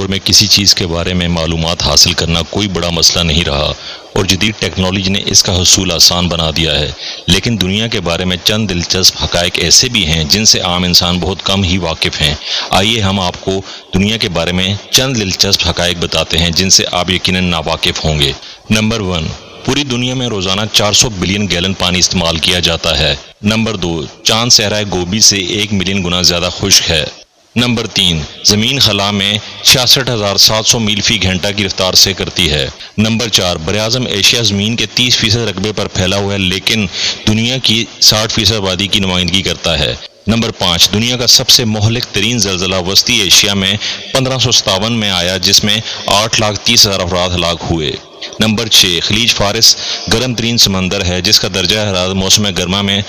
میں کسی چیز کے بارے میں معلومات حاصل کرنا کوئی بڑا مسئلہ نہیں رہا اور جدید ٹیکنالوجی نے اس کا حصول آسان بنا دیا ہے، لیکن دنیا کے بارے میں چند دلچسپ حقائق ایسے بھی ہیں جن سے عام انسان بہت کم ہی واقف ہیں۔ آئیے ہم آپ کو دنیا کے بارے میں چند دلچسپ حقائق بتاتے ہیں جن سے آپ یقیناً ناواقف ہوں گے۔ نمبر 1، پوری دنیا میں روزانہ 400 بلین گیلن پانی استعمال کیا جاتا ہے۔ نمبر 2، چاند صحرائے گوبی سے 1 ملین گنا زیادہ خشک ہے۔ نمبر 3، زمین خلا میں 66,700 میل فی گھنٹہ کی رفتار سے کرتی ہے۔ نمبر 4، براعظم ایشیا زمین کے 30% رقبے پر پھیلا ہوا ہے لیکن دنیا کی 60% آبادی کی نمائندگی کرتا ہے۔ نمبر 5، دنیا کا سب سے مہلک ترین زلزلہ وسطی ایشیا میں 1557 میں آیا جس میں 8,30,000 افراد ہلاک ہوئے۔ نمبر 6، خلیج فارس گرم ترین سمندر ہے جس کا درجہ حرارت موسم گرما میں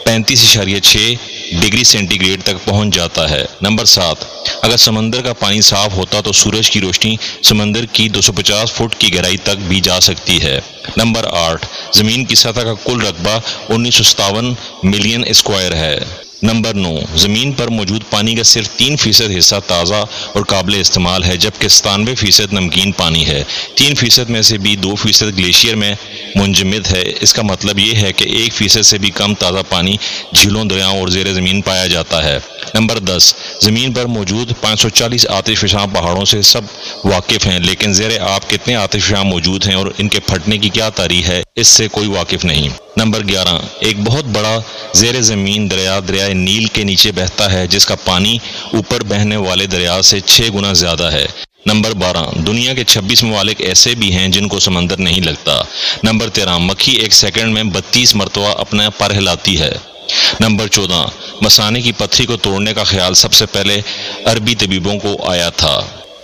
35.6 ڈگری سینٹی گریڈ تک پہنچ جاتا ہے۔ نمبر 7، اگر سمندر کا پانی صاف ہوتا تو سورج کی روشنی سمندر کی 250 فٹ کی گہرائی تک بھی جا سکتی ہے۔ نمبر 8، زمین کی سطح کا کل رقبہ 1957 ملین اسکوائر ہے۔ نمبر 9، زمین پر موجود پانی کا صرف 3% حصہ تازہ اور قابل استعمال ہے جبکہ 97% نمکین پانی ہے۔ 3% میں سے بھی 2% گلیشیئر میں منجمد ہے۔ اس کا مطلب یہ ہے کہ 1% سے بھی کم تازہ پانی جھیلوں، دریاؤں اور زیر زمین پایا جاتا ہے۔ نمبر 10، زمین پر موجود 540 آتش فشاں پہاڑوں سے سب واقف ہیں لیکن زیر آب کتنے آتش فشاں موجود ہیں اور ان کے پھٹنے کی کیا تاریخ ہے اس سے کوئی واقف نہیں۔ نمبر 11، ایک بہت بڑا زیر زمین دریا دریائے نیل کے نیچے بہتا ہے جس کا پانی اوپر بہنے والے دریا سے 6 گنا زیادہ ہے۔ نمبر 12، دنیا کے 26 ممالک ایسے بھی ہیں جن کو سمندر نہیں لگتا۔ نمبر 13، مکھی ایک سیکنڈ میں 32 مرتبہ اپنا پر ہلاتی ہے۔ نمبر 14، مثانے کی پتھری کو توڑنے کا خیال سب سے پہلے عربی طبیبوں کو آیا تھا۔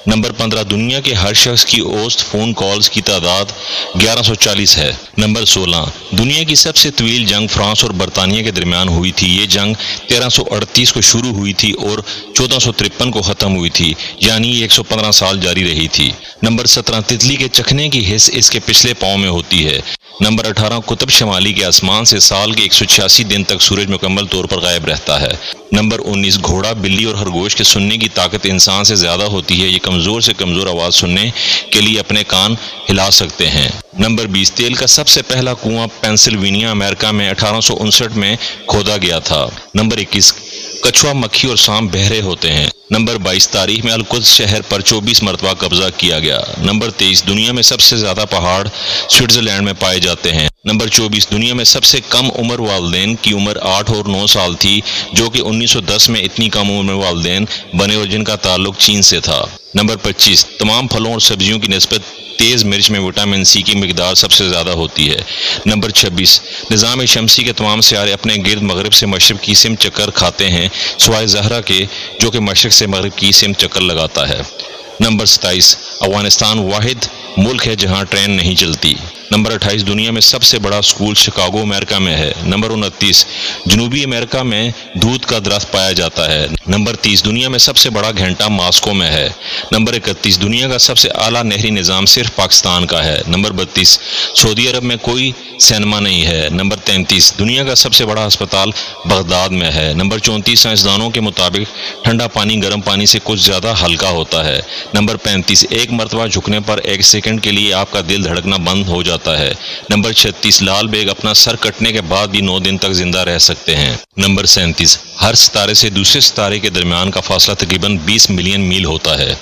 نمبر 15، دنیا کے ہر شخص کی اوسط فون کالز کی تعداد 1140 ہے۔ نمبر 16، دنیا کی سب سے طویل جنگ فرانس اور برطانیہ کے درمیان ہوئی تھی۔ یہ جنگ 1338 کو شروع ہوئی تھی اور 1453 کو ختم ہوئی تھی، یعنی یہ 115 سال جاری رہی تھی۔ نمبر 17، تتلی کے چکھنے کی حس اس کے پچھلے پاؤں میں ہوتی ہے۔ نمبر 18، قطب شمالی کے آسمان سے سال کے 186 دن تک سورج مکمل طور پر غائب رہتا ہے۔ نمبر 19، گھوڑا، بلی اور خرگوش کے سننے کی طاقت انسان سے زیادہ ہوتی ہے۔ یہ کمزور سے کمزور آواز سننے کے لیے اپنے کان ہلا سکتے ہیں۔ نمبر 20، تیل کا سب سے پہلا کنواں پینسلوینیا، امریکہ میں 1859 میں کھودا گیا تھا۔ نمبر 21، کچھوا، مکھی اور سانپ بہرے ہوتے ہیں۔ نمبر 22، تاریخ میں القدس شہر پر 24 مرتبہ قبضہ کیا گیا۔ نمبر 23، دنیا میں سب سے زیادہ پہاڑ سوئٹزرلینڈ میں پائے جاتے ہیں۔ نمبر 24، دنیا میں سب سے کم عمر والدین کی عمر 8 اور 9 سال تھی جو کہ 1910 میں اتنی کم عمر میں والدین بنے اور جن کا تعلق چین سے تھا۔ نمبر 25، تمام پھلوں اور سبزیوں کی نسبت تیز مرچ میں وٹامن سی کی مقدار سب سے زیادہ ہوتی ہے۔ نمبر 26، نظام شمسی کے تمام سیارے اپنے گرد مغرب سے مشرق کی سمت چکر کھاتے ہیں سوائے زہرہ کے جو کہ مشرق سے مغرب کی سمت چکر لگاتا ہے۔ نمبر 27، افغانستان واحد ملک ہے جہاں ٹرین نہیں چلتی۔ نمبر 28، دنیا میں سب سے بڑا اسکول شکاگو، امریکہ میں ہے۔ نمبر 29، جنوبی امریکہ میں دودھ کا درخت پایا جاتا ہے۔ نمبر 30، دنیا میں سب سے بڑا گھنٹہ ماسکو میں ہے۔ نمبر 31، دنیا کا سب سے اعلیٰ نہری نظام صرف پاکستان کا ہے۔ نمبر 32، سعودی عرب میں کوئی سینما نہیں ہے۔ نمبر 33، دنیا کا سب سے بڑا ہسپتال بغداد میں ہے۔ نمبر 34، سائنسدانوں کے مطابق ٹھنڈا پانی گرم پانی سے کچھ زیادہ ہلکا ہوتا ہے۔ نمبر 35، ایک مرتبہ جھکنے پر 1 سیکنڈ کے لیے آپ کا دل دھڑکنا بند ہو جاتا ہے۔ نمبر 36، لال بیگ اپنا سر کٹنے کے بعد بھی 9 دن تک زندہ رہ سکتے ہیں۔ نمبر 37، ہر ستارے سے دوسرے ستارے کے درمیان کا فاصلہ تقریباً 20 ملین میل ہوتا ہے۔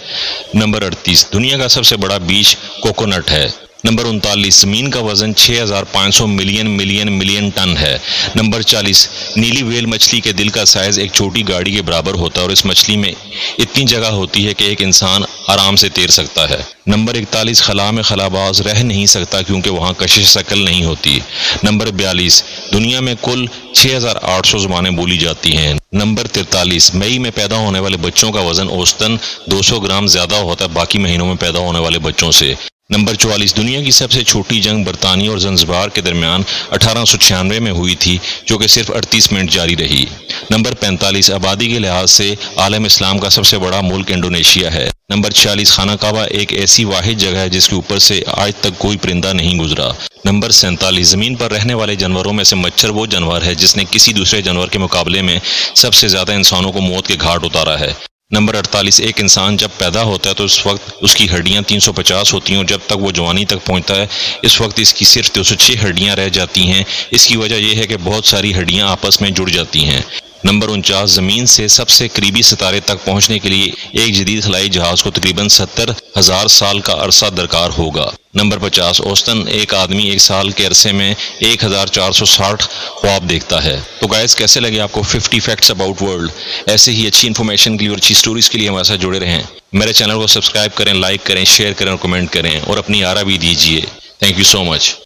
نمبر 38، دنیا کا سب سے بڑا بیج کوکونٹ ہے۔ نمبر 39، زمین کا وزن 6500 ملین ٹن ہے۔ نمبر 40، نیلی ویل مچھلی کے دل کا سائز ایک چھوٹی گاڑی کے برابر ہوتا ہے اور اس مچھلی میں اتنی جگہ ہوتی ہے کہ ایک انسان آرام سے تیر سکتا ہے۔ نمبر 41، خلا میں خلاباز رہ نہیں سکتا کیونکہ وہاں کشش شکل نہیں ہوتی۔ نمبر 42، دنیا میں کل 6800 زبانیں بولی جاتی ہیں۔ نمبر 43، مئی میں پیدا ہونے والے بچوں کا وزن اوسطاً 200 گرام زیادہ ہوتا ہے باقی مہینوں میں پیدا ہونے والے بچوں سے۔ نمبر 44، دنیا کی سب سے چھوٹی جنگ برطانیہ اور زنزبار کے درمیان 1896 میں ہوئی تھی جو کہ صرف 38 منٹ جاری رہی۔ نمبر 45، آبادی کے لحاظ سے عالم اسلام کا سب سے بڑا ملک انڈونیشیا ہے۔ نمبر 46، خانہ کعبہ ایک ایسی واحد جگہ ہے جس کے اوپر سے آج تک کوئی پرندہ نہیں گزرا۔ نمبر 47، زمین پر رہنے والے جانوروں میں سے مچھر وہ جانور ہے جس نے کسی دوسرے جانور کے مقابلے میں سب سے زیادہ انسانوں کو موت کے گھاٹ اتارا ہے۔ نمبر 48، ایک انسان جب پیدا ہوتا ہے تو اس وقت اس کی ہڈیاں 350 ہوتی ہیں اور جب تک وہ جوانی تک پہنچتا ہے اس وقت اس کی صرف 206 ہڈیاں رہ جاتی ہیں۔ اس کی وجہ یہ ہے کہ بہت ساری ہڈیاں آپس میں جڑ جاتی ہیں۔ نمبر 49، زمین سے سب سے قریبی ستارے تک پہنچنے کے لیے ایک جدید خلائی جہاز کو تقریباً 70,000 سال کا عرصہ درکار ہوگا۔ نمبر 50، اوسطاً ایک آدمی ایک سال کے عرصے میں 1460 خواب دیکھتا ہے۔ تو گائز، کیسے لگے آپ کو 50 فیکٹس اباؤٹ ورلڈ؟ ایسے ہی اچھی انفارمیشن کے لیے اور اچھی سٹوریز کے لیے ہمارے ساتھ جڑے رہیں۔ میرے چینل کو سبسکرائب کریں، لائک کریں، شیئر کریں اور کمنٹ کریں اور اپنی آرا بھی دیجیے۔ Thank you so much.